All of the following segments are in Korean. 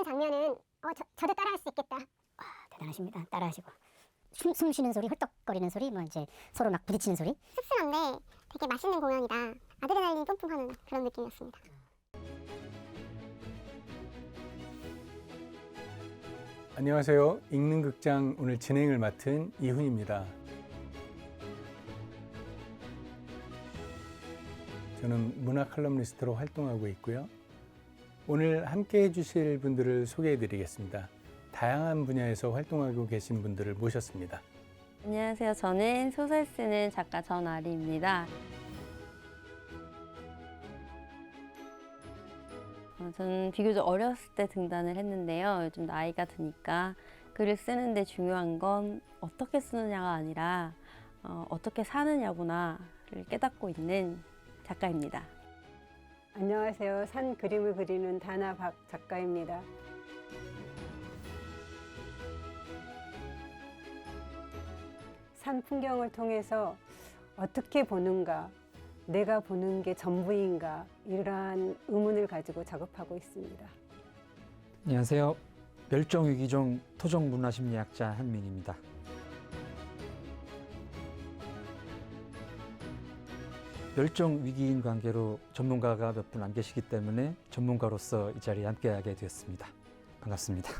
장면은 저도 따라할 수 있겠다. 대단하십니다. 따라하시고. 숨 쉬는 소리, 헐떡거리는 소리, 뭐 이제 서로 막 부딪히는 소리. 씁쓸한데 되게 맛있는 공연이다. 아드레날린이 뿜뿜하는 그런 느낌이었습니다. 안녕하세요. 읽는 극장 오늘 진행을 맡은 이훈입니다. 저는 문화 칼럼니스트로 활동하고 있고요. 오늘 함께 해주실 분들을 소개해 드리겠습니다. 다양한 분야에서 활동하고 계신 분들을 모셨습니다. 안녕하세요. 저는 소설 쓰는 작가 전아리입니다. 저는 비교적 어렸을 때 등단을 했는데요. 요즘 나이가 드니까 글을 쓰는데 중요한 건 어떻게 쓰느냐가 아니라 어떻게 사느냐구나를 깨닫고 있는 작가입니다. 안녕하세요. 산 그림을 그리는 다나 박 작가입니다. 산 풍경을 통해서 어떻게 보는가, 내가 보는 게 전부인가, 이러한 의문을 가지고 작업하고 있습니다. 안녕하세요. 멸종위기종 토종문화심리학자 한민입니다. 멸종위기인 관계로 전문가가 몇 분 안 계시기 때문에 전문가로서 이 자리에 함께하게 되었습니다. 반갑습니다.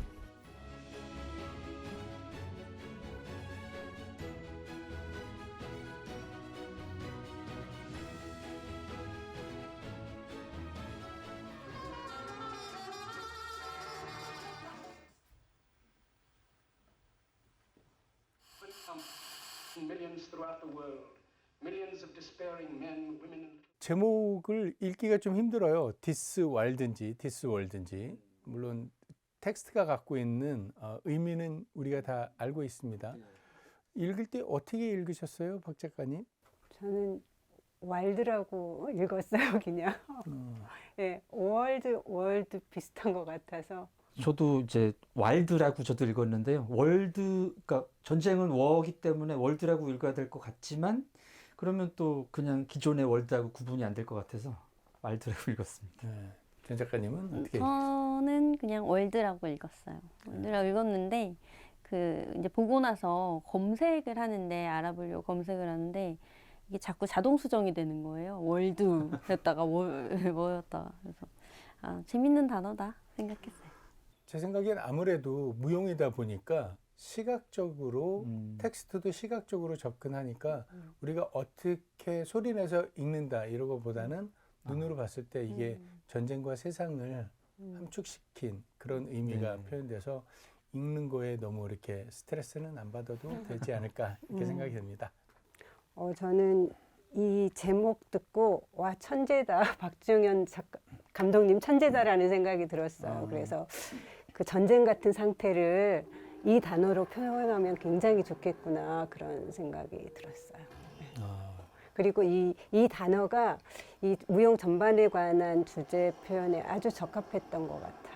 Millions throughout the world, millions of despairing men, women. 제목을 읽기가 좀 힘들어요. 디스 월든지. 물론 텍스트가 갖고 있는 의미는 우리가 다 알고 있습니다. 읽을 때 어떻게 읽으셨어요, 박 작가님? 저는 와일드라고 읽었어요, 그냥. 예, 월드 비슷한 것 같아서. 저도 이제 와일드라고 저도 읽었는데요. 그러니까 전쟁은 워기 때문에 월드라고 읽어야 될 것 같지만 그러면 또 그냥 기존의 월드하고 구분이 안 될 것 같아서 와일드라고 읽었습니다. 네. 전 작가님은 어떻게? 저는 그냥 월드라고 읽었어요. 월드라고 읽었는데 이제 보고 나서 검색을 하는데 알아보려고 검색을 하는데 이게 자꾸 자동 수정이 되는 거예요. 월드 했다가 뭐였다가 그래서 재밌는 단어다 생각했어요. 제 생각엔 아무래도 무용이다 보니까 시각적으로 텍스트도 시각적으로 접근하니까 우리가 어떻게 소리내서 읽는다 이러고보다는 눈으로 봤을 때 이게 전쟁과 세상을 함축시킨 그런 의미가 표현돼서 읽는 거에 너무 이렇게 스트레스는 안 받아도 되지 않을까 이렇게 생각이 듭니다. 저는 이 제목 듣고 와 천재다. 박중현 감독님 천재다라는 생각이 들었어요. 그래서 그 전쟁 같은 상태를 이 단어로 표현하면 굉장히 좋겠구나 그런 생각이 들었어요. 그리고 이 단어가 이 무용 전반에 관한 주제 표현에 아주 적합했던 것 같아요.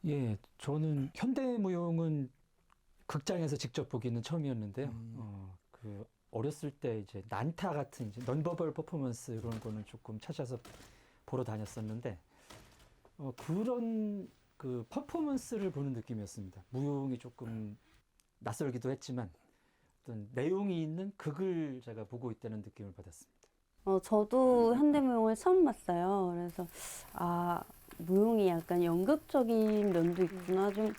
예, 저는 현대무용은 극장에서 직접 보기는 처음이었는데요. 어렸을 때 이제 난타 같은 이제 넌버벌 퍼포먼스 이런 거는 조금 찾아서 보러 다녔었는데 그런 그 퍼포먼스를 보는 느낌이었습니다. 무용이 조금 낯설기도 했지만 어떤 내용이 있는 극을 제가 보고 있다는 느낌을 받았습니다. 저도 현대무용을 처음 봤어요. 그래서 무용이 약간 연극적인 면도 있구나. 좀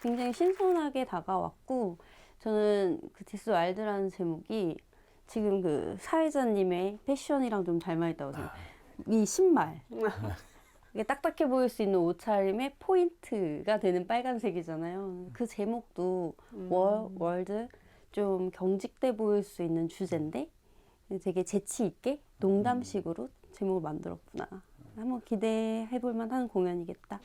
굉장히 신선하게 다가왔고 저는 그 디스 와일드라는 제목이 지금 그 사회자님의 패션이랑 좀 닮아있다고 생각해요. 이 신발. 이게 딱딱해 보일 수 있는 옷차림의 포인트가 되는 빨간색이잖아요. 그 제목도 월드 좀 경직돼 보일 수 있는 주제인데 되게 재치 있게 농담식으로 제목을 만들었구나. 한번 기대해 볼 만한 공연이겠다.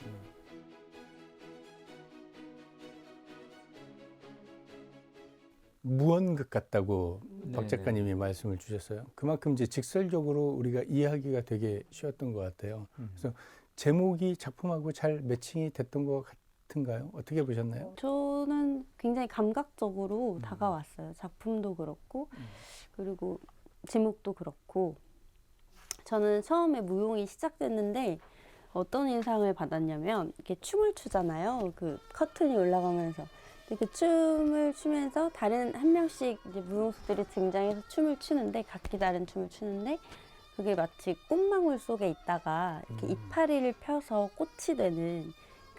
무언극 같다고 박 작가님이 말씀을 주셨어요. 그만큼 이제 직설적으로 우리가 이해하기가 되게 쉬웠던 것 같아요. 그래서 제목이 작품하고 잘 매칭이 됐던 것 같은가요? 어떻게 보셨나요? 저는 굉장히 감각적으로 다가왔어요. 작품도 그렇고 그리고 제목도 그렇고 저는 처음에 무용이 시작됐는데 어떤 인상을 받았냐면 이렇게 춤을 추잖아요. 그 커튼이 올라가면서. 근데 그 춤을 추면서 다른 한 명씩 이제 무용수들이 등장해서 춤을 추는데 각기 다른 춤을 추는데 그게 마치 꽃망울 속에 있다가 이렇게 이파리를 펴서 꽃이 되는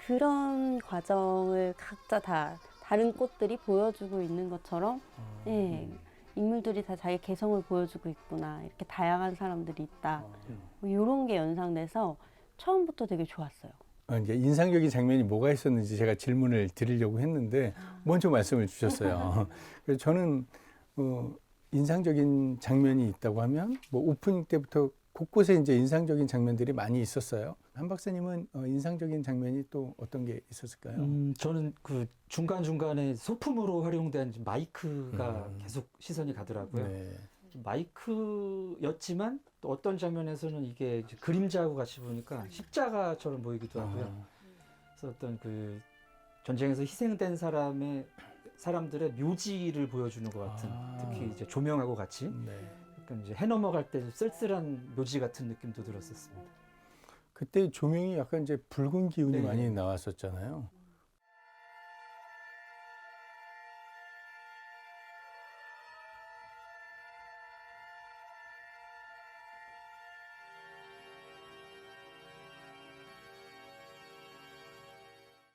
그런 과정을 각자 다 다른 꽃들이 보여주고 있는 것처럼 예, 인물들이 다 자기 개성을 보여주고 있구나. 이렇게 다양한 사람들이 있다. 뭐 이런 게 연상돼서 처음부터 되게 좋았어요. 이제 인상적인 장면이 뭐가 있었는지 제가 질문을 드리려고 했는데 먼저 말씀을 주셨어요. 그래서 저는 인상적인 장면이 있다고 하면 뭐 오프닝 때부터 곳곳에 이제 인상적인 장면들이 많이 있었어요. 한 박사님은 인상적인 장면이 또 어떤 게 있었을까요? 저는 그 중간중간에 소품으로 활용된 마이크가 계속 시선이 가더라고요. 네. 마이크였지만 또 어떤 장면에서는 이게 이제 그림자하고 같이 보니까 십자가처럼 보이기도 하고요. 그래서 어떤 그 전쟁에서 희생된 사람들의 묘지를 보여주는 것 같은 특히 이제 조명하고 같이 네. 약간 이제 해 넘어갈 때 쓸쓸한 묘지 같은 느낌도 들었었습니다. 그때 조명이 약간 이제 붉은 기운이 네. 많이 나왔었잖아요.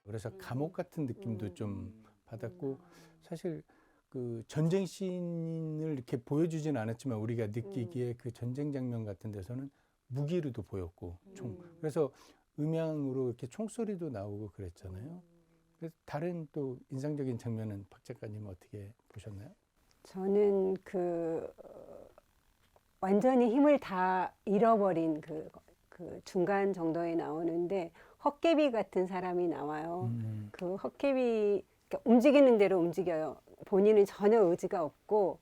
그래서 감옥 같은 느낌도 좀 받았고 사실 그 전쟁 씬을 이렇게 보여주진 않았지만 우리가 느끼기에 그 전쟁 장면 같은 데서는 무기로도 보였고 총 그래서 음향으로 이렇게 총소리도 나오고 그랬잖아요. 그래서 다른 또 인상적인 장면은 박 작가님 어떻게 보셨나요? 저는 완전히 힘을 다 잃어버린 그 중간 정도에 나오는데 헛개비 같은 사람이 나와요. 그 헛개비 그러니까 움직이는 대로 움직여요. 본인은 전혀 의지가 없고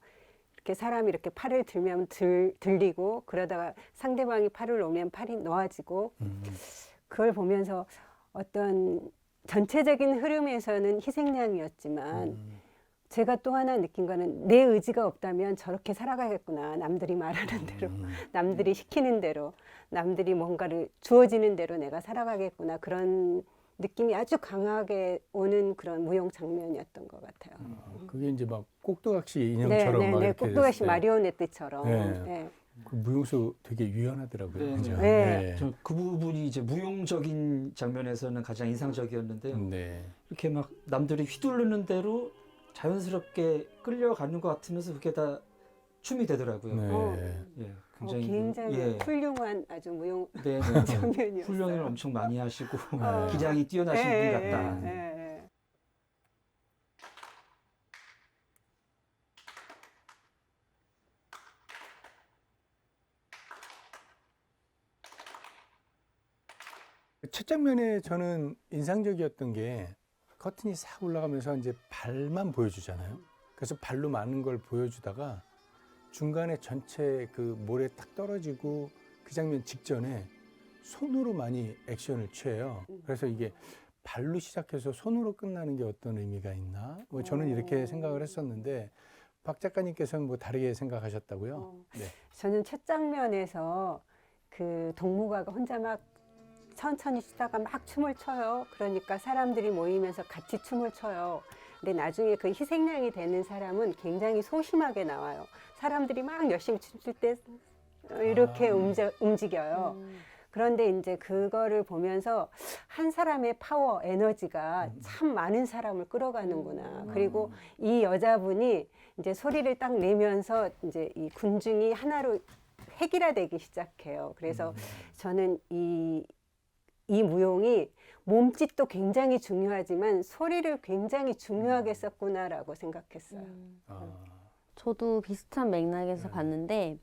이렇게 사람이 이렇게 팔을 들면 들리고 그러다가 상대방이 팔을 놓으면 팔이 놓아지고 그걸 보면서 어떤 전체적인 흐름에서는 희생양이었지만 제가 또 하나 느낀 거는 내 의지가 없다면 저렇게 살아가겠구나. 남들이 말하는 대로, 남들이 시키는 대로, 남들이 뭔가를 주어지는 대로 내가 살아가겠구나. 그런 느낌이 아주 강하게 오는 그런 무용 장면이었던 것 같아요. 그게 이제 막 꼭두각시 인형처럼 막 이렇게 꼭두각시 됐을 때 마리오네트처럼. 네. 네. 그 무용수 되게 유연하더라고요. 네, 그죠? 네. 저 그 부분이 이제 무용적인 장면에서는 가장 인상적이었는데요. 네. 이렇게 막 남들이 휘두르는 대로 자연스럽게 끌려가는 것 같으면서 그게 다 춤이 되더라고요. 네. 예, 굉장히 굉장히 예, 훌륭한 아주 무용 네, 네. 장면이었어요. 훈련을 엄청 많이 하시고 어. 기량이 뛰어나신 분 같다. 네. 첫 장면에 저는 인상적이었던 게 커튼이 싹 올라가면서 이제 발만 보여주잖아요. 그래서 발로 많은 걸 보여주다가 중간에 전체 그 모래 딱 떨어지고 그 장면 직전에 손으로 많이 액션을 취해요. 그래서 이게 발로 시작해서 손으로 끝나는 게 어떤 의미가 있나? 뭐 저는 이렇게 생각을 했었는데 박 작가님께서는 뭐 다르게 생각하셨다고요? 네. 저는 첫 장면에서 그 동무가가 혼자 막 천천히 추다가 막 춤을 춰요. 그러니까 사람들이 모이면서 같이 춤을 춰요. 근데 나중에 그 희생양이 되는 사람은 굉장히 소심하게 나와요. 사람들이 막 열심히 춤출 때 이렇게 움직여요. 그런데 이제 그거를 보면서 한 사람의 파워, 에너지가 참 많은 사람을 끌어가는구나. 그리고 이 여자분이 이제 소리를 딱 내면서 이제 이 군중이 하나로 획일화되기 시작해요. 그래서 저는 이 무용이 몸짓도 굉장히 중요하지만 소리를 굉장히 중요하게 썼구나라고 생각했어요. 저도 비슷한 맥락에서 봤는데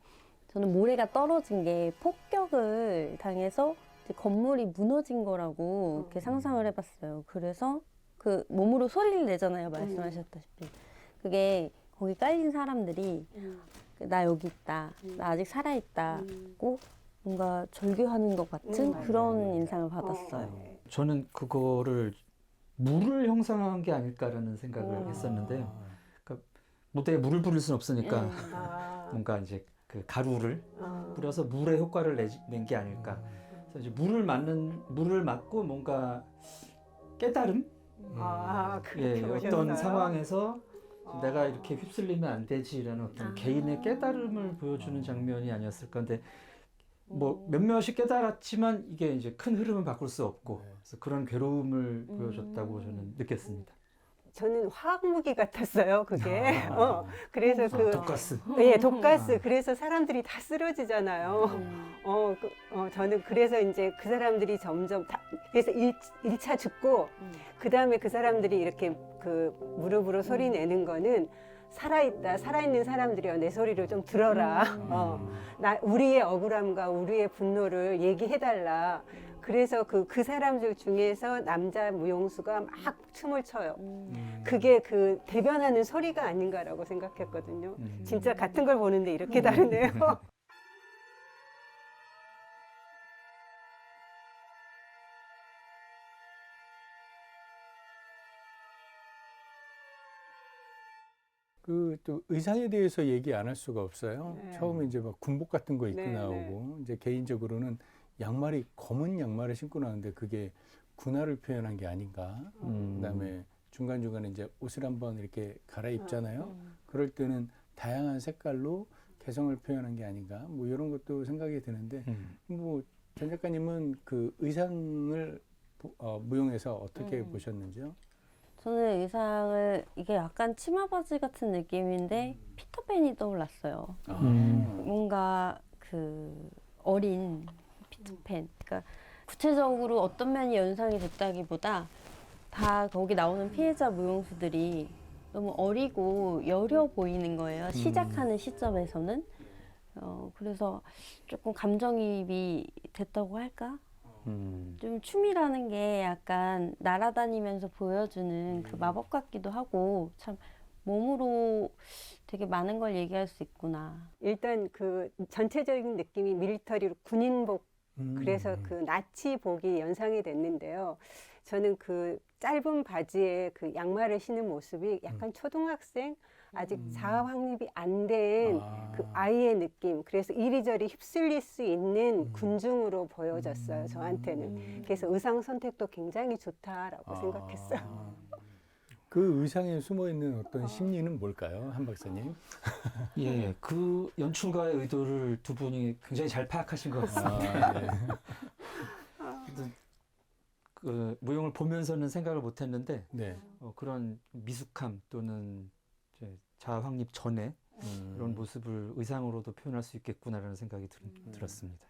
저는 모래가 떨어진 게 폭격을 당해서 이제 건물이 무너진 거라고 이렇게 상상을 해봤어요. 그래서 그 몸으로 소리를 내잖아요. 말씀하셨다시피. 그게 거기 깔린 사람들이 나 여기 있다. 나 아직 살아있다고 뭔가 절규하는 것 같은 그런 인상을 받았어요. 저는 그거를 물을 형상한 게 아닐까라는 생각을 했었는데요. 그러니까 무대에 물을 부릴 수는 없으니까 뭔가 이제 그 가루를 뿌려서 물의 효과를 낸 게 아닐까. 그래서 이제 물을 맞고 뭔가 깨달음? 그렇게 예, 보셨어요? 어떤 상황에서 내가 이렇게 휩쓸리면 안 되지라는 어떤 개인의 깨달음을 보여주는 장면이 아니었을 건데 뭐 몇몇이 깨달았지만 이게 이제 큰 흐름은 바꿀 수 없고 그래서 그런 괴로움을 보여줬다고 저는 느꼈습니다. 저는 화학무기 같았어요, 그게. 그래서 독가스. 예, 독가스. 그래서 사람들이 다 쓰러지잖아요. 저는 그래서 이제 그 사람들이 점점 그래서 1차 죽고, 그 다음에 그 사람들이 이렇게 그 무릎으로 소리 내는 거는 살아있는 사람들이여, 내 소리를 좀 들어라. 우리의 억울함과 우리의 분노를 얘기해달라. 그래서 그 사람들 중에서 남자 무용수가 막 춤을 춰요. 그게 그 대변하는 소리가 아닌가라고 생각했거든요. 진짜 같은 걸 보는데 이렇게 다르네요. 그 또 의상에 대해서 얘기 안 할 수가 없어요. 네. 처음에 이제 막 군복 같은 거 입고 네, 나오고 이제 개인적으로는 양말이 검은 양말을 신고 나오는데 그게 군화를 표현한 게 아닌가. 그다음에 중간중간에 이제 옷을 한번 이렇게 갈아입잖아요. 그럴 때는 다양한 색깔로 개성을 표현한 게 아닌가. 뭐 이런 것도 생각이 드는데 뭐 전 작가님은 그 의상을 무용해서 어떻게 보셨는지요? 저는 의상을 이게 약간 치마 바지 같은 느낌인데 피터팬이 떠올랐어요. 뭔가 그 어린 피터팬. 그러니까 구체적으로 어떤 면이 연상이 됐다기보다 다 거기 나오는 피해자 무용수들이 너무 어리고 여려 보이는 거예요. 시작하는 시점에서는. 그래서 조금 감정이입이 됐다고 할까? 좀 춤이라는 게 약간 날아다니면서 보여주는 그 마법 같기도 하고 참 몸으로 되게 많은 걸 얘기할 수 있구나. 일단 그 전체적인 느낌이 밀리터리로 군인복, 그래서 그 나치복이 연상이 됐는데요. 저는 그 짧은 바지에 그 양말을 신는 모습이 약간 초등학생, 아직 자아 확립이 안 된 그 아이의 느낌. 그래서 이리저리 휩쓸릴 수 있는 군중으로 보여졌어요, 저한테는. 그래서 의상 선택도 굉장히 좋다라고 생각했어요. 그 의상에 숨어 있는 어떤 심리는 뭘까요, 한 박사님? 예, 그 연출가의 의도를 두 분이 굉장히 잘 파악하신 것 같습니다. 네. 그 무용을 보면서는 생각을 못했는데 네. 그런 미숙함 또는 이제 자아 확립 전에 이런 모습을 의상으로도 표현할 수 있겠구나라는 생각이 들었습니다.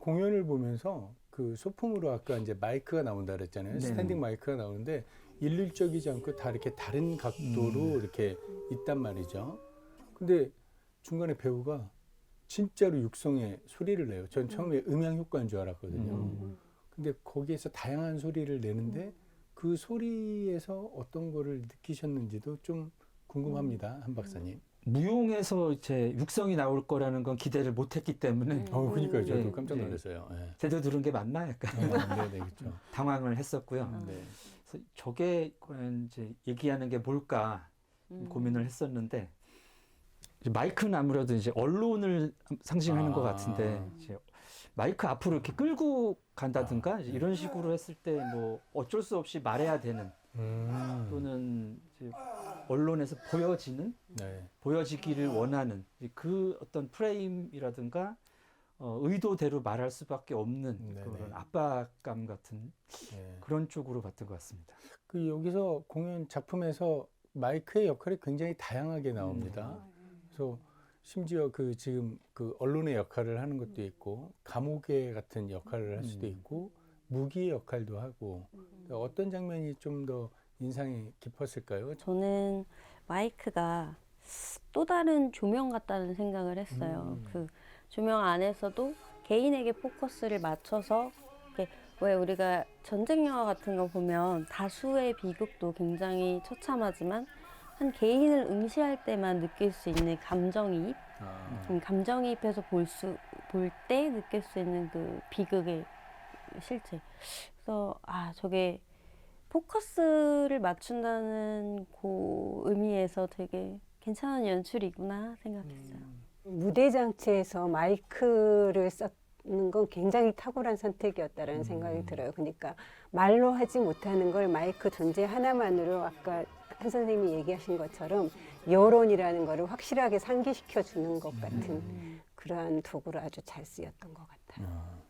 공연을 보면서 그 소품으로 아까 이제 마이크가 나온다 그랬잖아요. 네네. 스탠딩 마이크가 나오는데 일률적이지 않고 다 이렇게 다른 각도로 이렇게 있단 말이죠. 근데 중간에 배우가 진짜로 육성의 소리를 내요. 전 처음에 음향 효과인 줄 알았거든요. 근데 거기에서 다양한 소리를 내는데 그 소리에서 어떤 거를 느끼셨는지도 좀 궁금합니다, 한 박사님. 무용에서 이제 육성이 나올 거라는 건 기대를 못했기 때문에 그러니까요. 저도 예, 깜짝 예. 놀랐어요. 네. 제대로 들은 게 맞나 약간 네, 그렇죠. 당황을 했었고요. 네. 그래서 저게 과연 이제 얘기하는 게 뭘까 고민을 했었는데 이제 마이크는 아무래도 이제 언론을 상징하는 것 같은데 이제 마이크 앞으로 이렇게 끌고 간다든가 이제 이런 식으로 했을 때 뭐 어쩔 수 없이 말해야 되는 또는 이제 언론에서 보여지는 네. 보여지기를 원하는 그 어떤 프레임이라든가 의도대로 말할 수밖에 없는 네네. 그런 압박감 같은 네. 그런 쪽으로 봤던 것 같습니다. 그 여기서 공연 작품에서 마이크의 역할이 굉장히 다양하게 나옵니다. 그래서 심지어 그 지금 그 언론의 역할을 하는 것도 있고 감옥의 같은 역할을 할 수도 있고 무기의 역할도 하고 어떤 장면이 좀 더 인상이 깊었을까요? 저는 마이크가 또 다른 조명 같다는 생각을 했어요. 그 조명 안에서도 개인에게 포커스를 맞춰서 이렇게 왜 우리가 전쟁 영화 같은 거 보면 다수의 비극도 굉장히 처참하지만 한 개인을 응시할 때만 느낄 수 있는 감정이입, 감정이입해서 볼 때 느낄 수 있는 그 비극의 실체. 그래서 저게 포커스를 맞춘다는 그 의미에서 되게 괜찮은 연출이구나 생각했어요. 무대 장치에서 마이크를 썼는 건 굉장히 탁월한 선택이었다라는 생각이 들어요. 그러니까 말로 하지 못하는 걸 마이크 존재 하나만으로 아까 한 선생님이 얘기하신 것처럼 여론이라는 거를 확실하게 상기시켜 주는 것 같은 그러한 도구로 아주 잘 쓰였던 것 같아요.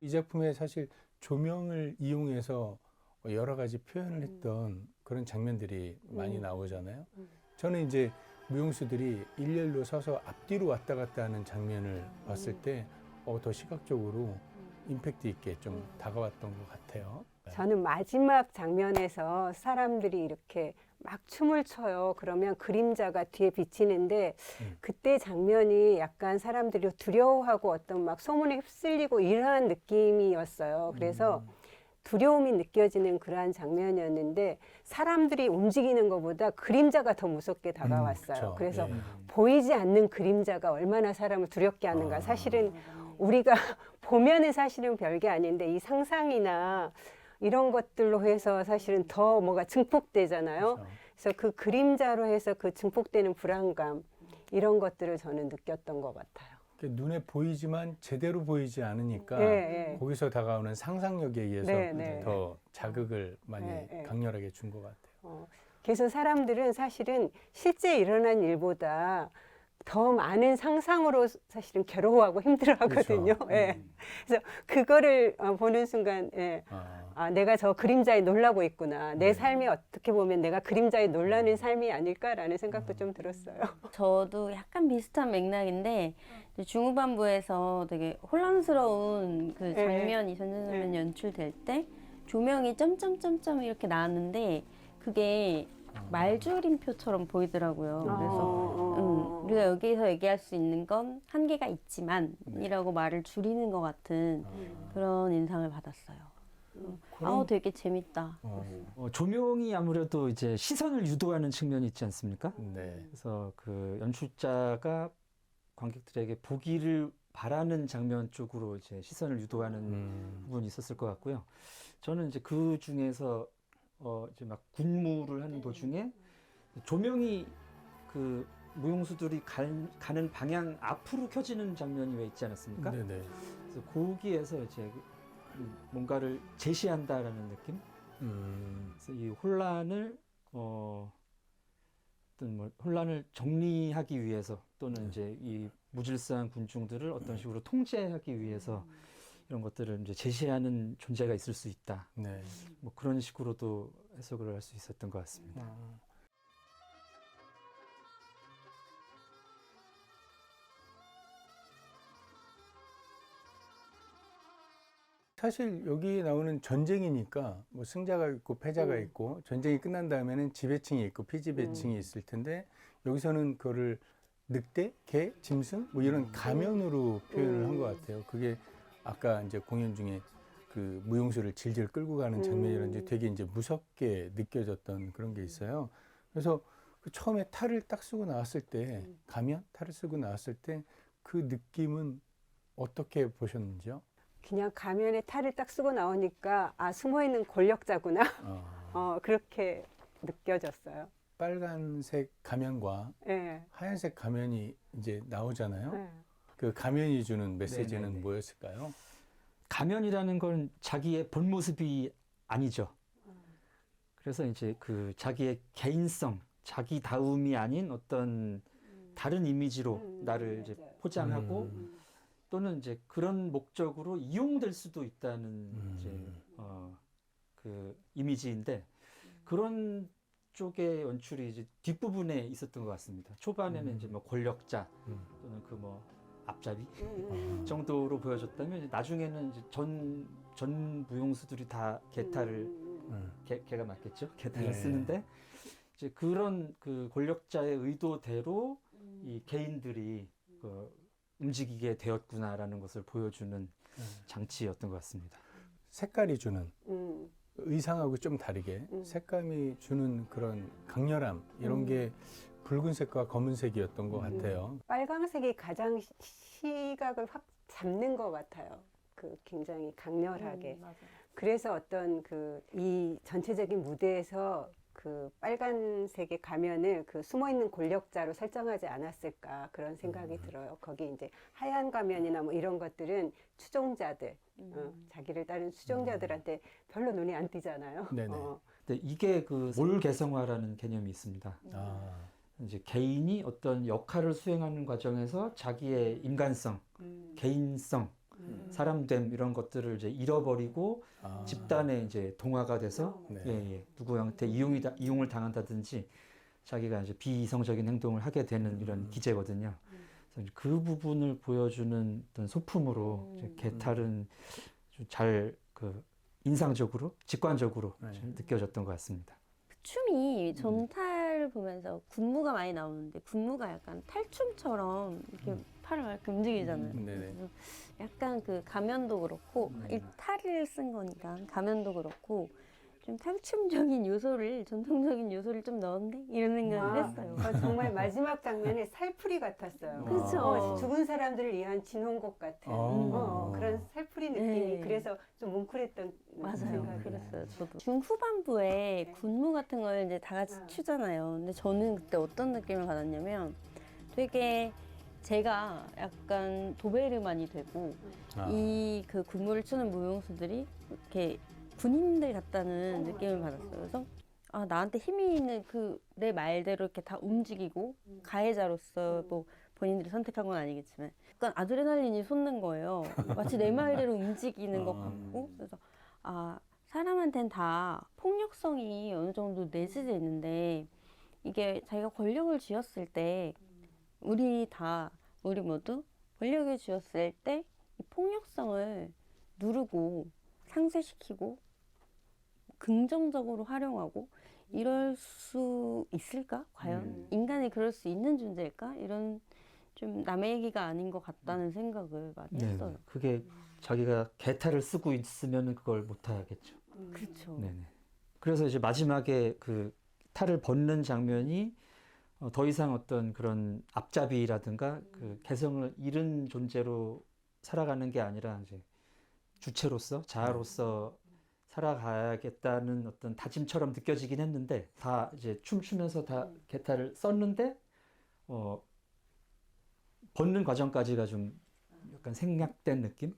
이 작품에 사실 조명을 이용해서 여러 가지 표현을 했던 그런 장면들이 많이 나오잖아요. 저는 이제 무용수들이 일렬로 서서 앞뒤로 왔다 갔다 하는 장면을 봤을 때 더 시각적으로 임팩트 있게 좀 다가왔던 것 같아요. 저는 마지막 장면에서 사람들이 이렇게 막 춤을 춰요. 그러면 그림자가 뒤에 비치는데 그때 장면이 약간 사람들이 두려워하고 어떤 막 소문에 휩쓸리고 이러한 느낌이었어요. 그래서 두려움이 느껴지는 그러한 장면이었는데 사람들이 움직이는 것보다 그림자가 더 무섭게 다가왔어요. 그렇죠. 그래서 예. 보이지 않는 그림자가 얼마나 사람을 두렵게 하는가. 사실은 우리가 보면은 사실은 별게 아닌데 이 상상이나 이런 것들로 해서 사실은 더 뭐가 증폭되잖아요. 그렇죠. 그래서 그 그림자로 해서 그 증폭되는 불안감 이런 것들을 저는 느꼈던 것 같아요. 눈에 보이지만 제대로 보이지 않으니까 예. 거기서 다가오는 상상력에 의해서 네. 더 자극을 많이 네. 강렬하게 준 것 같아요. 그래서 사람들은 사실은 실제 일어난 일보다 더 많은 상상으로 사실은 괴로워하고 힘들어하거든요. 그렇죠. 예. 그래서 그거를 보는 순간, 예. 아, 내가 저 그림자에 놀라고 있구나. 내 삶이 어떻게 보면 내가 그림자에 놀라는 삶이 아닐까라는 생각도 좀 들었어요. 저도 약간 비슷한 맥락인데 이제 중후반부에서 되게 혼란스러운 그 장면이 전자장면 연출될 때 조명이 점점점점 이렇게 나왔는데 그게 말줄임표처럼 보이더라고요. 그래서 우리가 여기서 얘기할 수 있는 건 한계가 있지만 이라고 말을 줄이는 것 같은 그런 인상을 받았어요. 되게 재밌다. 조명이 아무래도 이제 시선을 유도하는 측면이 있지 않습니까? 네. 그래서 그 연출자가 관객들에게 보기를 바라는 장면 쪽으로 이제 시선을 유도하는 부분이 있었을 것 같고요. 저는 이제 그 중에서 이제 막 군무를 하는 도중에 조명이 그 무용수들이 가는 방향 앞으로 켜지는 장면이 왜 있지 않았습니까? 네네. 그래서 거기에서 이제 뭔가를 제시한다라는 느낌. 그래서 이 혼란을 어떤 뭐 혼란을 정리하기 위해서 또는 이제 이 무질서한 군중들을 어떤 식으로 통제하기 위해서 이런 것들을 이제 제시하는 존재가 있을 수 있다. 네. 뭐 그런 식으로도 해석을 할 수 있었던 것 같습니다. 사실 여기 나오는 전쟁이니까 뭐 승자가 있고 패자가 있고 전쟁이 끝난 다음에는 지배층이 있고 피지배층이 있을 텐데 여기서는 그거를 늑대, 개, 짐승 뭐 이런 가면으로 표현을 한 것 같아요. 그게 아까 이제 공연 중에 그 무용수를 질질 끌고 가는 장면이라든지 되게 이제 무섭게 느껴졌던 그런 게 있어요. 그래서 그 처음에 탈을 딱 쓰고 나왔을 때 가면 탈을 쓰고 나왔을 때 그 느낌은 어떻게 보셨는지요? 그냥 가면에 탈을 딱 쓰고 나오니까 아, 숨어있는 권력자구나. 그렇게 느껴졌어요. 빨간색 가면과 예. 하얀색 가면이 이제 나오잖아요. 예. 그 가면이 주는 메시지는 네네네. 뭐였을까요? 가면이라는 건 자기의 본 모습이 아니죠. 그래서 이제 그 자기의 개인성, 자기다움이 아닌 어떤 다른 이미지로 나를 이제 포장하고 또는 이제 그런 목적으로 이용될 수도 있다는 이제 그 이미지인데 그런 쪽의 연출이 이제 뒷부분에 있었던 것 같습니다. 초반에는 이제 뭐 권력자 또는 그 뭐 앞잡이 정도로 보여줬다면 이제 나중에는 이제 전 무용수들이 다 개탈을 개가 맞겠죠? 개탈을 네. 쓰는데 이제 그런 그 권력자의 의도대로 이 개인들이 그 움직이게 되었구나라는 것을 보여주는 장치였던 것 같습니다. 색깔이 주는 의상하고 좀 다르게 색감이 주는 그런 강렬함 이런 게 붉은색과 검은색이었던 것 같아요. 빨강색이 가장 시각을 확 잡는 것 같아요. 그 굉장히 강렬하게. 그래서 어떤 그 이 전체적인 무대에서 그 빨간색의 가면을 그 숨어 있는 권력자로 설정하지 않았을까 그런 생각이 들어요. 거기 이제 하얀 가면이나 뭐 이런 것들은 추종자들, 자기를 따르는 추종자들한테 별로 눈이 안 띄잖아요. 네네. 근데 이게 그 몰개성화라는 개념이 있습니다. 아, 이제 개인이 어떤 역할을 수행하는 과정에서 자기의 인간성, 개인성, 사람됨 이런 것들을 이제 잃어버리고 아. 집단에 이제 동화가 돼서 네. 누구한테 이용을 당한다든지 자기가 이제 비이성적인 행동을 하게 되는 이런 기제거든요. 그래서 그 부분을 보여주는 어떤 소품으로 이제 개탈은 잘 그 인상적으로, 직관적으로 네. 좀 느껴졌던 것 같습니다. 춤이 전탈 보면서 군무가 많이 나오는데 군무가 약간 탈춤처럼 이렇게 팔을 이렇게 움직이잖아요. 네네. 그래서 약간 그 가면도 그렇고 이 탈을 쓴 거니까 가면도 그렇고 좀 탈춤적인 요소를 전통적인 요소를 좀 넣었네 이런 생각을 했어요. 정말 마지막 장면에 살풀이 같았어요. 그쵸. 죽은 사람들을 위한 진홍곡 같은 그런 살풀이 느낌이 네. 그래서 좀 뭉클했던 맞아요. 생각이 그랬어요. 저도 중후반부에 군무 같은 걸 이제 다 같이 추잖아요. 근데 저는 그때 어떤 느낌을 받았냐면 되게 제가 약간 도베르만이 되고 아. 이 그 군무를 추는 무용수들이 이렇게 군인들 같다는 느낌을 받았어요. 그래서 아 나한테 힘이 있는 그 내 말대로 이렇게 다 움직이고 가해자로서 뭐 본인들이 선택한 건 아니겠지만 약간 아드레날린이 솟는 거예요. 마치 내 말대로 움직이는 것 같고 그래서 아 사람한테는 다 폭력성이 어느 정도 내재돼 있는데 이게 자기가 권력을 쥐었을 때 우리 모두 권력을 쥐었을 때 이 폭력성을 누르고 상쇄시키고 긍정적으로 활용하고 이럴 수 있을까? 과연 인간이 그럴 수 있는 존재일까? 이런 좀 남의 얘기가 아닌 것 같다는 생각을 많이 네, 했어요. 그게 자기가 개탈을 쓰고 있으면 그걸 못 하겠죠. 그렇죠. 네네. 그래서 이제 마지막에 그 탈을 벗는 장면이 더 이상 어떤 그런 앞잡이라든가 그 개성을 잃은 존재로 살아가는 게 아니라 이제 주체로서 자아로서 살아가야겠다는 어떤 다짐처럼 느껴지긴 했는데 다 이제 춤추면서 다 개탈을 썼는데 벗는 과정까지가 좀 약간 생략된 느낌?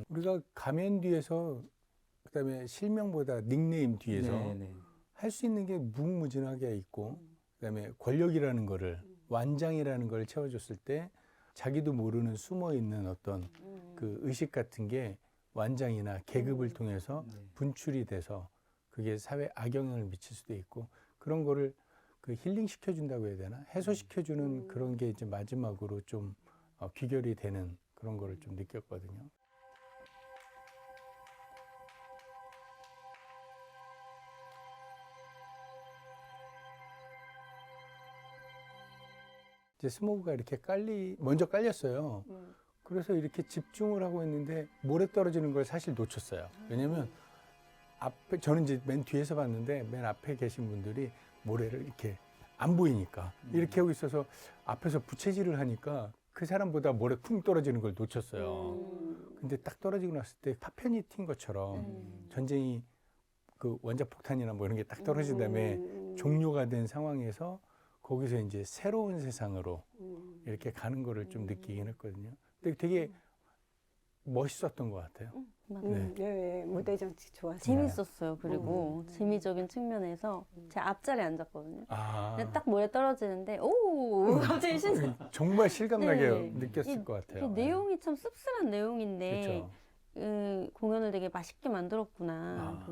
우리가 가면 뒤에서 그다음에 실명보다 닉네임 뒤에서 네네. 할 수 있는 게 무궁무진하게 있고 그다음에 권력이라는 거를 완장이라는 걸 채워줬을 때 자기도 모르는 숨어 있는 어떤 그 의식 같은 게 완장이나 계급을 통해서 분출이 돼서 그게 사회에 악영향을 미칠 수도 있고 그런 거를 그 힐링 시켜준다고 해야 되나 해소시켜주는 그런 게 이제 마지막으로 좀 귀결이 되는 그런 거를 좀 느꼈거든요. 이제 스모그가 이렇게 먼저 깔렸어요. 그래서 이렇게 집중을 하고 있는데 모래 떨어지는 걸 사실 놓쳤어요. 왜냐면 앞에 저는 이제 맨 뒤에서 봤는데 맨 앞에 계신 분들이 모래를 이렇게 안 보이니까 이렇게 하고 있어서 앞에서 부채질을 하니까 그 사람보다 모래 쿵 떨어지는 걸 놓쳤어요. 근데 딱 떨어지고 났을 때 파편이 튄 것처럼 전쟁이 그 원자폭탄이나 뭐 이런 게 딱 떨어진 다음에 종료가 된 상황에서 거기서 이제 새로운 세상으로 이렇게 가는 거를 좀 느끼긴 했거든요. 근데 되게 멋있었던 것 같아요. 맞아요. 네. 무대 정치 좋았어요. 재밌었어요. 그리고 재미적인 측면에서 제 앞자리에 앉았거든요. 아, 근데 딱 모래 떨어지는데 오 갑자기 신선. 정말 실감나게 네. 느꼈을 것 같아요. 내용이 참 씁쓸한 내용인데 그렇죠. 공연을 되게 맛있게 만들었구나.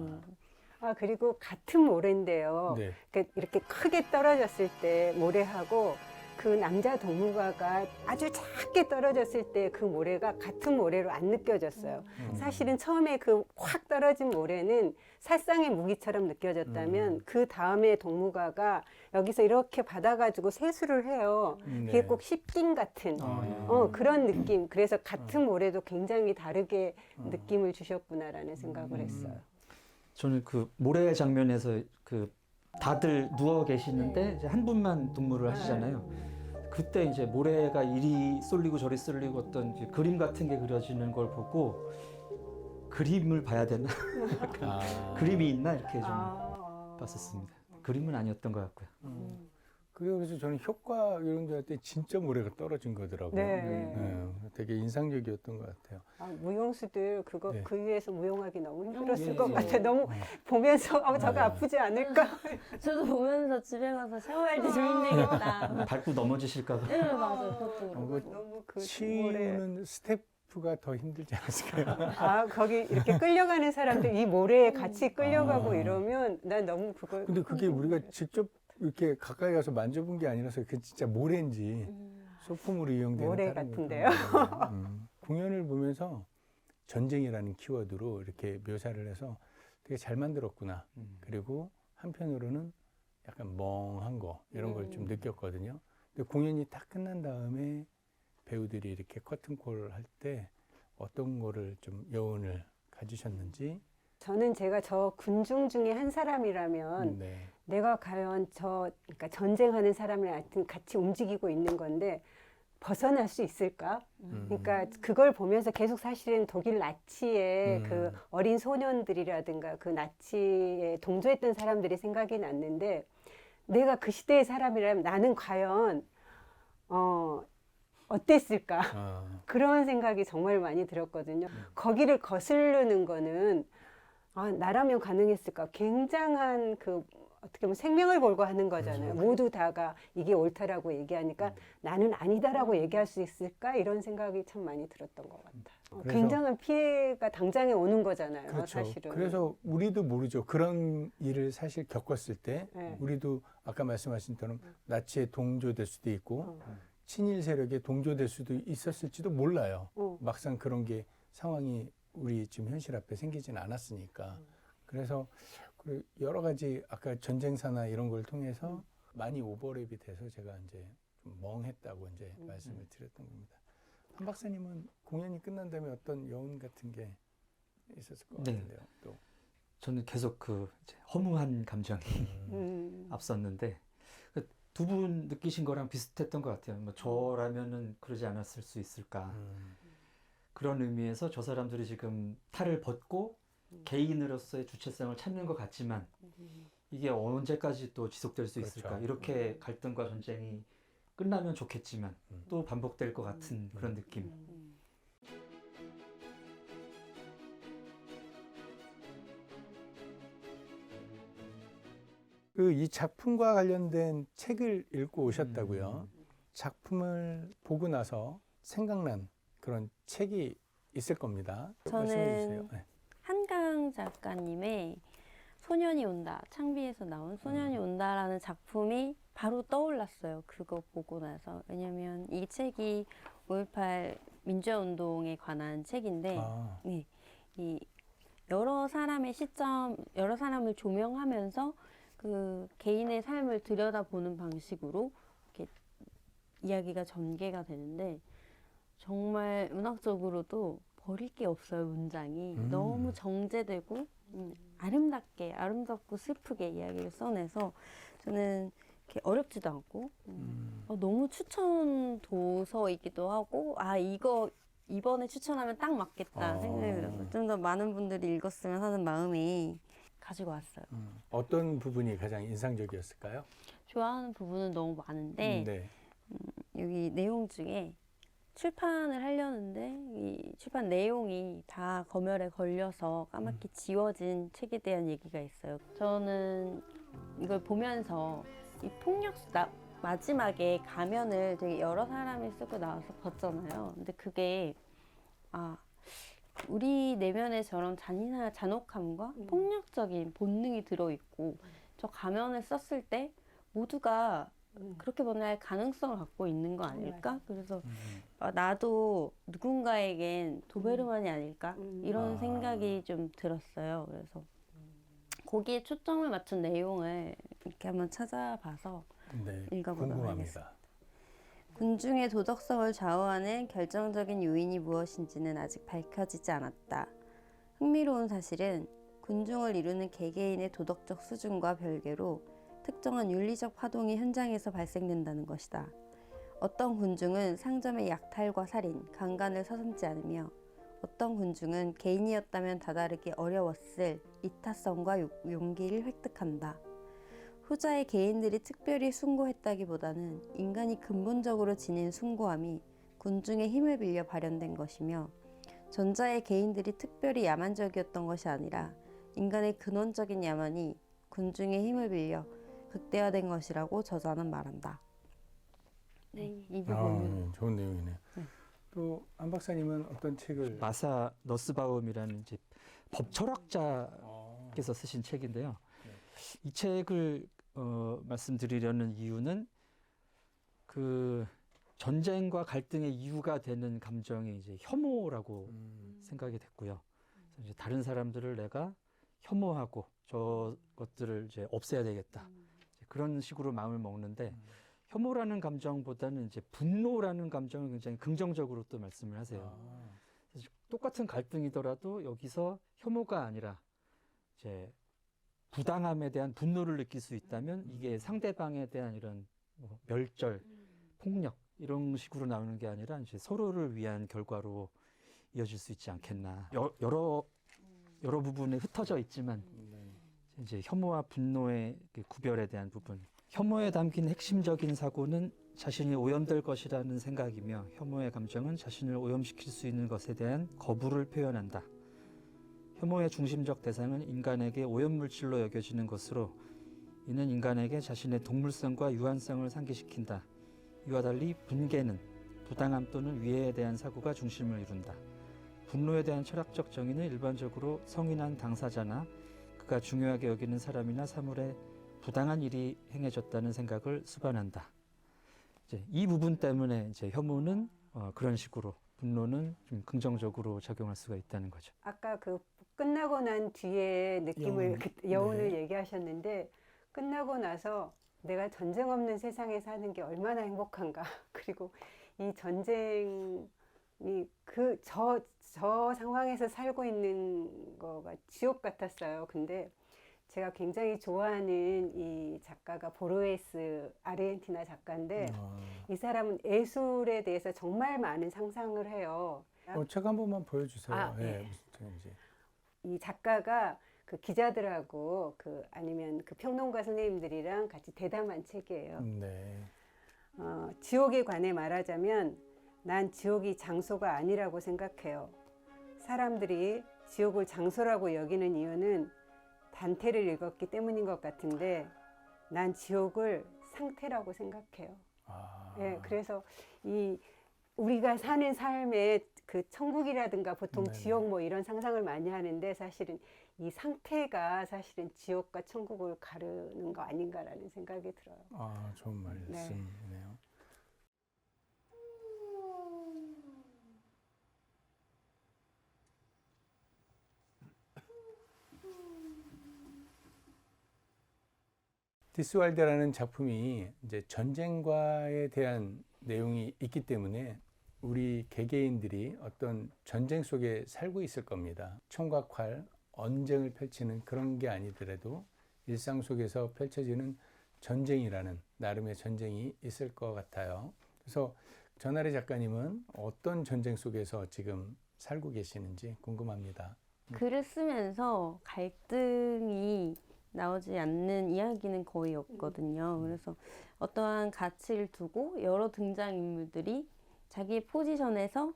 그리고 같은 모래인데요. 네. 이렇게 크게 떨어졌을 때 모래하고 그 남자 동무가가 아주 작게 떨어졌을 때 그 모래가 같은 모래로 안 느껴졌어요. 사실은 처음에 그 확 떨어진 모래는 살상의 무기처럼 느껴졌다면 그 다음에 동무가가 여기서 이렇게 받아가지고 세수를 해요. 그게 꼭 십딩 같은 그런 느낌. 그래서 같은 모래도 굉장히 다르게 느낌을 주셨구나라는 생각을 했어요. 저는 그 모래 장면에서 그 다들 누워 계시는데 이제 한 분만 눈물을 하시잖아요. 그때 이제 모래가 이리 쏠리고 저리 쏠리고 어떤 이제 그림 같은 게 그려지는 걸 보고 그림을 봐야 되나? 그림이 있나 이렇게 좀 봤었습니다. 그림은 아니었던 것 같고요. 그래서 저는 효과 이런 줄 알았더니 진짜 모래가 떨어진 거더라고요. 네. 되게 인상적이었던 것 같아요. 무용수들 그거 네. 그 위에서 무용하기 너무 힘들었을 예, 것 예. 같아. 너무 보면서 저거 아프지 않을까? 저도 보면서 집에 가서 샤워할 때 좀 힘들겠다. 밟고 넘어지실까 봐. 네, 맞아요. 저도. 너무 그 모래. 치유는 스태프가 더 힘들지 않았을까요? 거기 이렇게 끌려가는 사람들 이 모래에 같이 끌려가고 아. 이러면 난 너무 그걸. 근데 그게 우리가 직접 이렇게 가까이 가서 만져본 게 아니라서 그 진짜 모래인지 소품으로 이용되는 모래 다른 같은데요? 거구나. 공연을 보면서 전쟁이라는 키워드로 이렇게 묘사를 해서 되게 잘 만들었구나. 그리고 한편으로는 약간 멍한 거 이런 걸 좀 느꼈거든요. 근데 공연이 딱 끝난 다음에 배우들이 이렇게 커튼콜 할 때 어떤 거를 좀 여운을 가지셨는지. 저는 제가 저 군중 중에 한 사람이라면 네. 내가 과연 그러니까 전쟁하는 사람이랑 하여튼 같이 움직이고 있는 건데 벗어날 수 있을까? 그러니까 그걸 보면서 계속 사실은 독일 나치의 그 어린 소년들이라든가 그 나치에 동조했던 사람들이 생각이 났는데 내가 그 시대의 사람이라면 나는 과연 어땠을까? 그런 생각이 정말 많이 들었거든요. 거기를 거스르는 거는 나라면 가능했을까? 굉장한 그 어떻게 보면 생명을 걸고 하는 거잖아요. 그렇죠. 모두 다가 이게 옳다라고 얘기하니까 나는 아니다라고 얘기할 수 있을까? 이런 생각이 참 많이 들었던 것 같아요. 그래서- 굉장한 피해가 당장에 오는 거잖아요. 그렇죠. 사실은. 그래서 우리도 모르죠. 그런 일을 사실 겪었을 때 네. 우리도 아까 말씀하신 것처럼 나치에 동조될 수도 있고 친일 세력에 동조될 수도 있었을지도 몰라요. 막상 그런 게 상황이 우리 지금 현실 앞에 생기지는 않았으니까. 그래서 여러 가지 아까 전쟁사나 이런 걸 통해서 많이 오버랩이 돼서 제가 이제 좀 멍했다고 이제 말씀을 드렸던 겁니다. 한 박사님은 공연이 끝난 다음에 어떤 여운 같은 게 있었을 것 네. 같은데요. 또 저는 계속 그 이제 허무한 감정이 앞섰는데 두 분 느끼신 거랑 비슷했던 것 같아요. 뭐 저라면은 그러지 않았을 수 있을까. 그런 의미에서 저 사람들이 지금 탈을 벗고 개인으로서의 주체성을 찾는 것 같지만 이게 언제까지 또 지속될 수 그렇죠. 있을까. 이렇게 갈등과 전쟁이 끝나면 좋겠지만 또 반복될 것 같은 그런 느낌. 이 작품과 관련된 책을 읽고 오셨다고요. 작품을 보고 나서 생각난 그런 책이 있을 겁니다. 저는 말씀해 주세요. 네. 한강 작가님의 소년이 온다, 창비에서 나온 소년이 온다라는 작품이 바로 떠올랐어요. 그거 보고 나서. 왜냐면 이 책이 5.18 민주화운동에 관한 책인데 네, 이 여러 사람의 시점, 여러 사람을 조명하면서 그 개인의 삶을 들여다보는 방식으로 이렇게 이야기가 전개가 되는데 정말 문학적으로도 버릴 게 없어요. 문장이 너무 정제되고 아름답고 슬프게 이야기를 써내서 저는 이렇게 어렵지도 않고 너무 추천 도서이기도 하고 이거 이번에 추천하면 딱 맞겠다 생각이 들어서 좀 더 많은 분들이 읽었으면 하는 마음이 가지고 왔어요. 어떤 부분이 가장 인상적이었을까요? 좋아하는 부분은 너무 많은데 네. 여기 내용 중에 출판을 하려는데 이 출판 내용이 다 검열에 걸려서 까맣게 지워진 책에 대한 얘기가 있어요. 저는 이걸 보면서 이 마지막에 가면을 되게 여러 사람이 쓰고 나와서 벗잖아요. 근데 그게 우리 내면에 저런 잔혹함과 폭력적인 본능이 들어있고 저 가면을 썼을 때 모두가 그렇게 변할 가능성을 갖고 있는 거 아닐까? 그래서 나도 누군가에겐 도베르만이 아닐까? 이런 생각이 좀 들었어요. 그래서 거기에 초점을 맞춘 내용을 이렇게 한번 찾아봐서 네. 읽어보도록 궁금합니다. 하겠습니다. 군중의 도덕성을 좌우하는 결정적인 요인이 무엇인지는 아직 밝혀지지 않았다. 흥미로운 사실은 군중을 이루는 개개인의 도덕적 수준과 별개로 특정한 윤리적 파동이 현장에서 발생된다는 것이다. 어떤 군중은 상점의 약탈과 살인, 강간을 서슴지 않으며 어떤 군중은 개인이었다면 다다르기 어려웠을 이타성과 용기를 획득한다. 후자의 개인들이 특별히 숭고했다기보다는 인간이 근본적으로 지닌 숭고함이 군중의 힘을 빌려 발현된 것이며 전자의 개인들이 특별히 야만적이었던 것이 아니라 인간의 근원적인 야만이 군중의 힘을 빌려 극대화된 것이라고 저자는 말한다. 네, 이 부분은 좋은 내용이네요. 네. 또 안 박사님은 어떤 책을 마사 너스바움이라는 이제 법 철학자께서 어, 쓰신 책인데요. 네. 이 책을 말씀드리려는 이유는 그 전쟁과 갈등의 이유가 되는 감정이 이제 혐오라고 생각이 됐고요. 그래서 이제 다른 사람들을 내가 혐오하고 저것들을 이제 없애야 되겠다. 이제 그런 식으로 마음을 먹는데 혐오라는 감정보다는 이제 분노라는 감정을 굉장히 긍정적으로 또 말씀을 하세요. 그래서 똑같은 갈등이더라도 여기서 혐오가 아니라 이제 부당함에 대한 분노를 느낄 수 있다면 이게 상대방에 대한 이런 뭐 멸절, 폭력 이런 식으로 나오는 게 아니라 이제 서로를 위한 결과로 이어질 수 있지 않겠나. 여러 부분에 흩어져 있지만 이제 혐오와 분노의 구별에 대한 부분. 혐오에 담긴 핵심적인 사고는 자신이 오염될 것이라는 생각이며 혐오의 감정은 자신을 오염시킬 수 있는 것에 대한 거부를 표현한다. 혐오의 중심적 대상은 인간에게 오염물질로 여겨지는 것으로 이는 인간에게 자신의 동물성과 유한성을 상기시킨다. 이와 달리 분개는 부당함 또는 위해에 대한 사고가 중심을 이룬다. 분노에 대한 철학적 정의는 일반적으로 성인한 당사자나 그가 중요하게 여기는 사람이나 사물에 부당한 일이 행해졌다는 생각을 수반한다. 이제 이 부분 때문에 이제 혐오는 그런 식으로, 분노는 좀 긍정적으로 작용할 수가 있다는 거죠. 아까 그 끝나고 난 뒤에 느낌을 여운을 네. 얘기하셨는데 끝나고 나서 내가 전쟁 없는 세상에 사는 게 얼마나 행복한가. 그리고 이 전쟁이 저 상황에서 살고 있는 거가 지옥 같았어요. 근데 제가 굉장히 좋아하는 이 작가가 보르헤스, 아르헨티나 작가인데 이 사람은 예술에 대해서 정말 많은 상상을 해요. 책 한 번만 보여주세요. 아, 예, 네. 무슨 책인지. 이 작가가 그 기자들하고 아니면 그 평론가 선생님들이랑 같이 대담한 책이에요. 네. 지옥에 관해 말하자면 난 지옥이 장소가 아니라고 생각해요. 사람들이 지옥을 장소라고 여기는 이유는 단테를 읽었기 때문인 것 같은데 난 지옥을 상태라고 생각해요. 예, 그래서 우리가 사는 삶에 그 천국이라든가 보통 네네. 지옥 뭐 이런 상상을 많이 하는데 사실은 이 상태가 사실은 지옥과 천국을 가르는 거 아닌가라는 생각이 들어요. 좋은 말씀이네요. 디스왈드라는 작품이 이제 전쟁과에 대한 내용이 있기 때문에 우리 개개인들이 어떤 전쟁 속에 살고 있을 겁니다. 총과 활, 언쟁을 펼치는 그런 게 아니더라도 일상 속에서 펼쳐지는 전쟁이라는 나름의 전쟁이 있을 것 같아요. 그래서 전하래 작가님은 어떤 전쟁 속에서 지금 살고 계시는지 궁금합니다. 글을 쓰면서 갈등이 나오지 않는 이야기는 거의 없거든요. 그래서 어떠한 가치를 두고 여러 등장인물들이 자기 포지션에서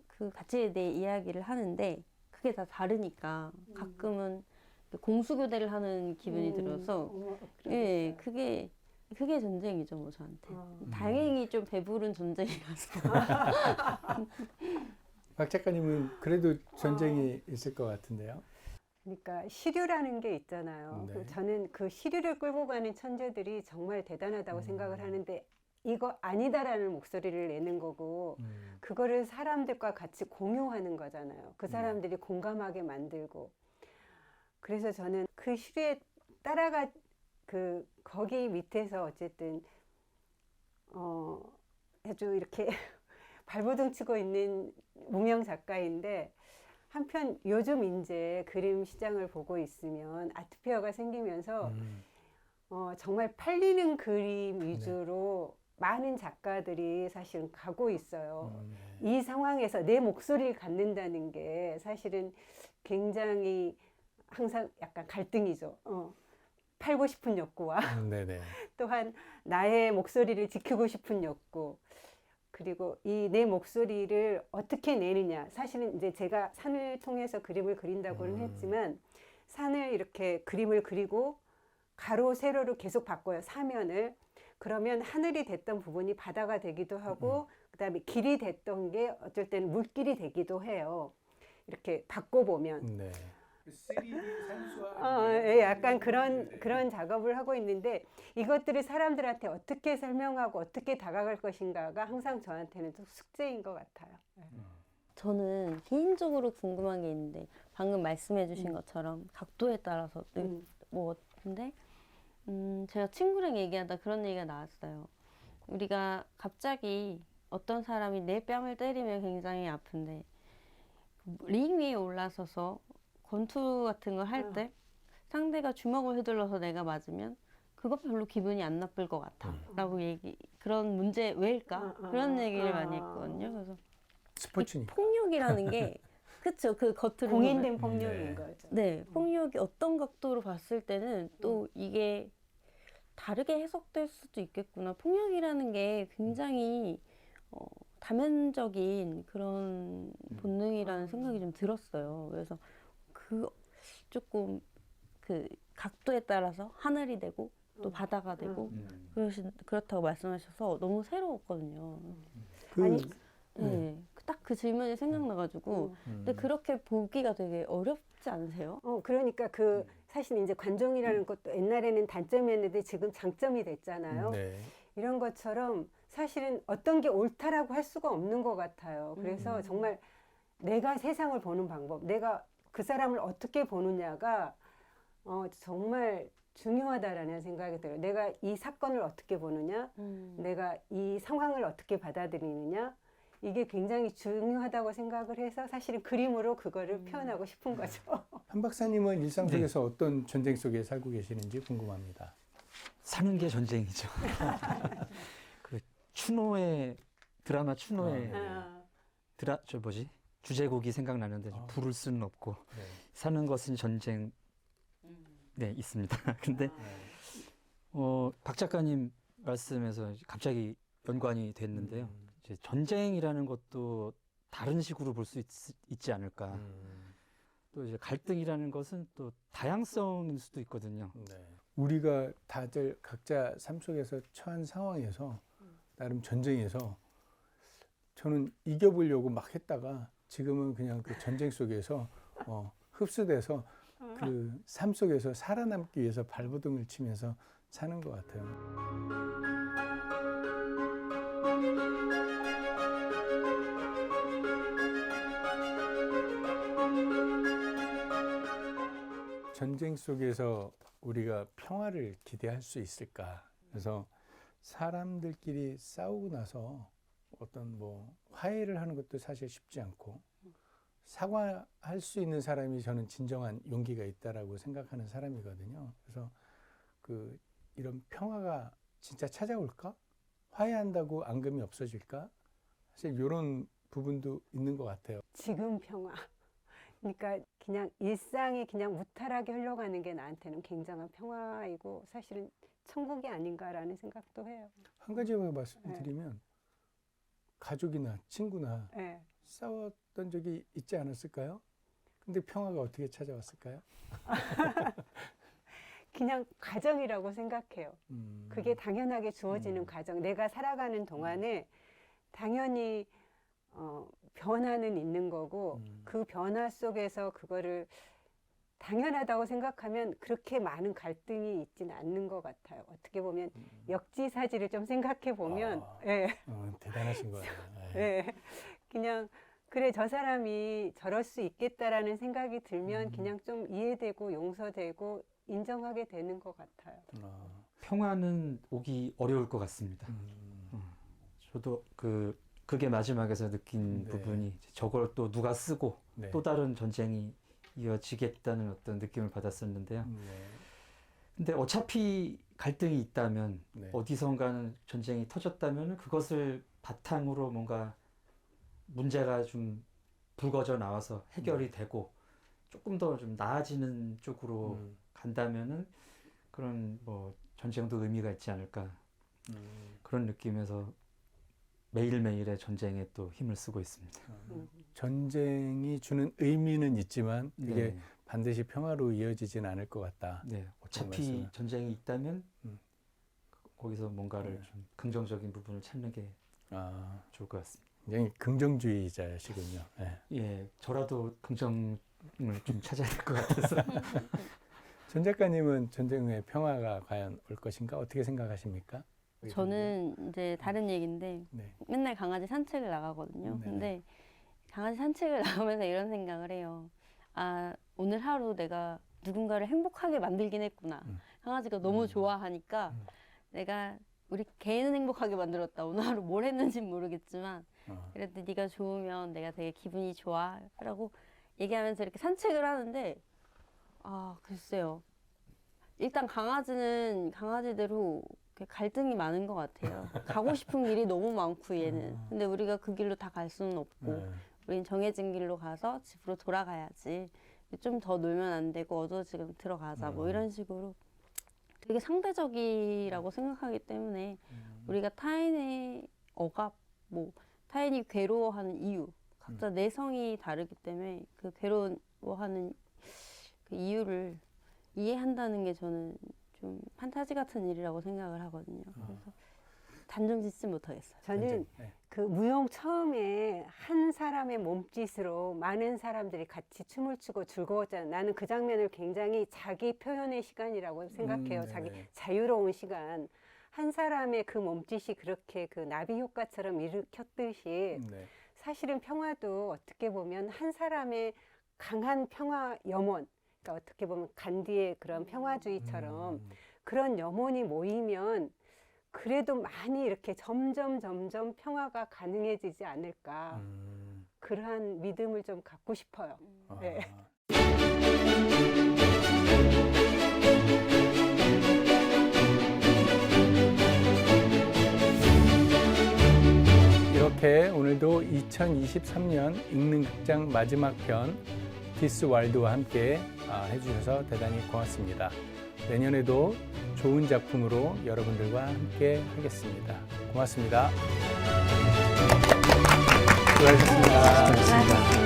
그 가치에 대해 이야기를 하는데 그게 다 다르니까 가끔은 공수교대를 하는 기분이 들어서 예, 그게 전쟁이죠, 뭐 저한테. 다행히 좀 배부른 전쟁이라서. 박 작가님은 그래도 전쟁이 있을 것 같은데요. 그러니까 시류라는 게 있잖아요. 네. 저는 그 시류를 끌고 가는 천재들이 정말 대단하다고 생각을 하는데 이거 아니다라는 목소리를 내는 거고 그거를 사람들과 같이 공유하는 거잖아요. 그 사람들이 공감하게 만들고. 그래서 저는 그 시류에 따라가 거기 밑에서 어쨌든 아주 이렇게 발버둥 치고 있는 무명 작가인데 한편 요즘 이제 그림 시장을 보고 있으면 아트페어가 생기면서 정말 팔리는 그림 위주로 많은 작가들이 사실은 가고 있어요. 이 상황에서 내 목소리를 갖는다는 게 사실은 굉장히 항상 약간 갈등이죠. 팔고 싶은 욕구와 네네. 또한 나의 목소리를 지키고 싶은 욕구, 그리고 이 내 목소리를 어떻게 내느냐. 사실은 이제 제가 산을 통해서 그림을 그린다고는 했지만 산을 이렇게 그림을 그리고 가로 세로로 계속 바꿔요. 사면을. 그러면 하늘이 됐던 부분이 바다가 되기도 하고 그다음에 길이 됐던 게 어쩔 때는 물길이 되기도 해요. 이렇게 바꿔보면. 네. 3D 산수화. 예, 약간 그런 작업을 하고 있는데 이것들을 사람들한테 어떻게 설명하고 어떻게 다가갈 것인가가 항상 저한테는 좀 숙제인 것 같아요. 저는 개인적으로 궁금한 게 있는데 방금 말씀해 주신 것처럼 각도에 따라서 뭐 근데 제가 친구랑 얘기하다 그런 얘기가 나왔어요. 우리가 갑자기 어떤 사람이 내 뺨을 때리면 굉장히 아픈데 링 위에 올라서서 권투 같은 걸 할 때 상대가 주먹을 휘둘러서 내가 맞으면 그거 별로 기분이 안 나쁠 것 같아 라고 그런 문제 왜일까? 그런 얘기를 많이 했거든요. 그래서 스포츠니까. 폭력이라는 게 그쵸, 그 겉으로 공인된 보면. 폭력인 거죠. 네, 폭력이 어떤 각도로 봤을 때는 또 이게 다르게 해석될 수도 있겠구나. 폭력이라는 게 굉장히 다면적인 그런 본능이라는 생각이 좀 들었어요. 그래서 조금 그 각도에 따라서 하늘이 되고 또 바다가 되고 그렇다고 말씀하셔서 너무 새로웠거든요. 아니, 네, 딱 그 질문이 생각나가지고 근데 그렇게 보기가 되게 어렵지 않으세요? 그러니까 사실 이제 관종이라는 것도 옛날에는 단점이었는데 지금 장점이 됐잖아요. 네. 이런 것처럼 사실은 어떤 게 옳다라고 할 수가 없는 것 같아요. 그래서 정말 내가 세상을 보는 방법, 내가 그 사람을 어떻게 보느냐가 정말 중요하다라는 생각이 들어요. 내가 이 사건을 어떻게 보느냐, 내가 이 상황을 어떻게 받아들이느냐, 이게 굉장히 중요하다고 생각을 해서 사실은 그림으로 그거를 표현하고 싶은 거죠. 한 박사님은 일상 속에서 어떤 전쟁 속에 살고 계시는지 궁금합니다. 사는 게 전쟁이죠. 그 드라마 추노의 주제곡이 생각나는데 부를 수는 없고 네. 사는 것은 전쟁 네 있습니다. 근데 박 작가님 말씀에서 갑자기 연관이 됐는데요. 이제 전쟁이라는 것도 다른 식으로 볼 수 있지 않을까. 또 이제 갈등이라는 것은 또 다양성일 수도 있거든요. 네. 우리가 다들 각자 삶 속에서 처한 상황에서 나름 전쟁에서 저는 이겨보려고 막 했다가 지금은 그냥 그 전쟁 속에서 흡수돼서 그 삶 속에서 살아남기 위해서 발버둥을 치면서 사는 것 같아요. 전쟁 속에서 우리가 평화를 기대할 수 있을까? 그래서 사람들끼리 싸우고 나서 어떤 화해를 하는 것도 사실 쉽지 않고 사과할 수 있는 사람이 저는 진정한 용기가 있다라고 생각하는 사람이거든요. 그래서 이런 평화가 진짜 찾아올까? 화해한다고 앙금이 없어질까? 사실 이런 부분도 있는 것 같아요. 지금 평화. 그러니까 그냥 일상이 그냥 무탈하게 흘러가는 게 나한테는 굉장한 평화이고 사실은 천국이 아닌가라는 생각도 해요. 한 가지만 말씀드리면 가족이나 친구나 싸웠던 적이 있지 않았을까요? 근데 평화가 어떻게 찾아왔을까요? 그냥 과정이라고 생각해요. 그게 당연하게 주어지는 과정. 내가 살아가는 동안에 당연히 변화는 있는 거고 그 변화 속에서 그거를 당연하다고 생각하면 그렇게 많은 갈등이 있지는 않는 것 같아요. 어떻게 보면 역지사지를 좀 생각해 보면 대단하신 거예요. 그냥 그래 저 사람이 저럴 수 있겠다라는 생각이 들면 그냥 좀 이해되고 용서되고 인정하게 되는 것 같아요. 평화는 오기 어려울 것 같습니다. 저도 그게 마지막에서 느낀 부분이 저걸 또 누가 쓰고 또 다른 전쟁이 이어지겠다는 어떤 느낌을 받았었는데요. 근데 어차피 갈등이 있다면 네. 어디선가는 전쟁이 터졌다면 그것을 바탕으로 뭔가 문제가 좀 불거져 나와서 해결이 되고 조금 더 좀 나아지는 쪽으로 간다면은 그런 뭐 전쟁도 의미가 있지 않을까 그런 느낌에서 매일매일의 전쟁에 또 힘을 쓰고 있습니다. 전쟁이 주는 의미는 있지만 이게 네. 반드시 평화로 이어지진 않을 것 같다. 네, 어차피 말씀을. 전쟁이 있다면 음. 거기서 뭔가를 네. 좀 긍정적인 부분을 찾는 게 아, 좋을 것 같습니다. 굉장히 긍정주의자시군요. 네. 예, 저라도 긍정을 좀 찾아야 될 것 같아서. 전 작가님은 전쟁 후에 평화가 과연 올 것인가 어떻게 생각하십니까? 저는 이제 다른 얘기인데 네. 맨날 강아지 산책을 나가거든요. 네네. 근데 강아지 산책을 나가면서 이런 생각을 해요. 아, 오늘 하루 내가 누군가를 행복하게 만들긴 했구나. 강아지가 너무 좋아하니까 내가 우리 개는 행복하게 만들었다. 오늘 하루 뭘 했는지는 모르겠지만 그래도 네가 좋으면 내가 되게 기분이 좋아 라고 얘기하면서 이렇게 산책을 하는데 아, 글쎄요. 일단 강아지는 강아지대로 갈등이 많은 것 같아요. 가고 싶은 길이 너무 많고 얘는. 근데 우리가 그 길로 다 갈 수는 없고 네. 우린 정해진 길로 가서 집으로 돌아가야지. 좀 더 놀면 안 되고 어두워지면 들어가자. 뭐 이런 식으로 되게 상대적이라고 생각하기 때문에 우리가 타인의 억압, 뭐 타인이 괴로워하는 이유, 각자 내성이 다르기 때문에 그 괴로워하는 그 이유를 이해한다는 게 저는 좀 판타지 같은 일이라고 생각을 하거든요. 그래서 단정 짓지 못하겠어요. 저는 네. 그 무용 처음에 한 사람의 몸짓으로 많은 사람들이 같이 춤을 추고 즐거웠잖아요. 나는 그 장면을 굉장히 자기 표현의 시간이라고 생각해요. 자기 네네. 자유로운 시간. 한 사람의 그 몸짓이 그렇게 그 나비 효과처럼 일으켰듯이 네. 사실은 평화도 어떻게 보면 한 사람의 강한 평화 염원, 그러니까 어떻게 보면 간디의 그런 평화주의처럼 그런 염원이 모이면 그래도 많이 이렇게 점점 평화가 가능해지지 않을까. 그러한 믿음을 좀 갖고 싶어요. 네. 이렇게 오늘도 2023년 읽는 극장 마지막 편 디스 와일드와 함께 해주셔서 대단히 고맙습니다. 내년에도 좋은 작품으로 여러분들과 함께 하겠습니다. 고맙습니다. 수고하셨습니다. 고맙습니다.